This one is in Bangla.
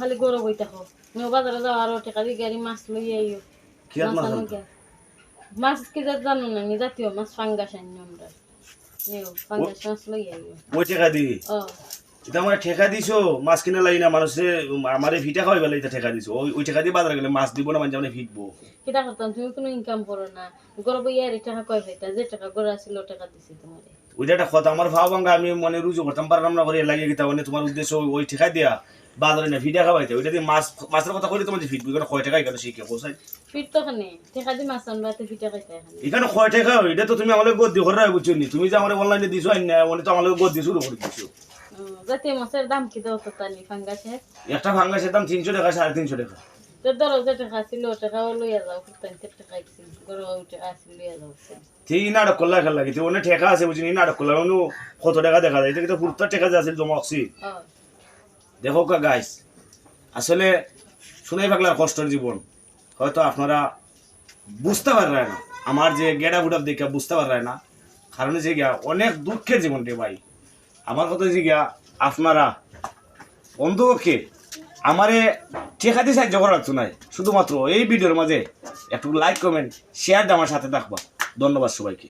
খালি গরু বই থাকো নিও বাজারে যাও আরো টাকা দিয়ে গাড়ি মাছ লই আইও কি আর মাছ আনবো? মাছ কি জানো না নি জাতীয় মাছ ফাঙ্গাস আনি আমরা নিও ফাঙ্গাস মাছ লই আইও ওই টাকা দি ও এটা আমার ঠেকা দিছো মাছ কিনা লাগি না মানুষে আমারে ভিটা খাওয়াই বেলা এটা ঠেকা দিছো ওই টাকা দিয়ে বাজারে গেলে মাছ দিব না মানে ফিটবো কিটা করতাম তুমি কোনো ইনকাম করো না গরু বই আর টাকা কয় ভাইটা যে টাকা গরু আছিল টাকা দিছি তোমারে ওইটা একটা কথা আমার ভাও ভাঙ্গা আমি মনে রুজু করতাম পারলাম না করে লাগিয়ে গেতাম মানে তোমার উদ্দেশ্য ওই ঠেকা দিয়া বাজারে না ভিটা খাওয়াইতে ওইটা দিয়ে মাছের কথা কইলে তোমার যে ফিটবো এখানে কয় টাকা এখানে শিখে কোথায় ফিট তো খানে টাকা দি মাছ আনবা তো ফিটা খাইতে এখানে এখানে কয় টাকা এটা তো তুমি আমাদের গদ্দি করে বুঝছো নি তুমি যে আমার অনলাইনে দিছো আইন না মানে তো আমাদের গদ্দি শুরু করে দিছো জাতীয় মাছের দাম কি দাও তো তানি ফাঙ্গাসের একটা ভাঙ্গাসের দাম 300 টাকা 350 টাকা তো ধরো যে টাকা ছিল টাকাও লইয়া যাও ফুটান টাকা আইছিল গরু টাকা আছিল লইয়া যাও ঠিক নাটক করলে খেলা লাগে অনেক ঠেকা আছে বুঝিনি নাটক করলাম কত টাকা দেখা যায় এটা কিন্তু পুরো টাকা যে আছে জমা হচ্ছি দেখো গাইস আসলে শুনাই পাগলার কষ্টের জীবন হয়তো আপনারা বুঝতে পারবেন না আমার যে গেডা বুডাপ দেখে বুঝতে পারবেন না কারণ যে গিয়া অনেক দুঃখের জীবন রে ভাই আমার কথা যে গিয়া আপনারা অন্ধপক্ষে আমারে ঠেকাতে সাহায্য করার নাই শুধুমাত্র এই ভিডিওর মাঝে একটু লাইক কমেন্ট শেয়ার দিয়ে আমার সাথে থাকবা ধন্যবাদ সবাইকে।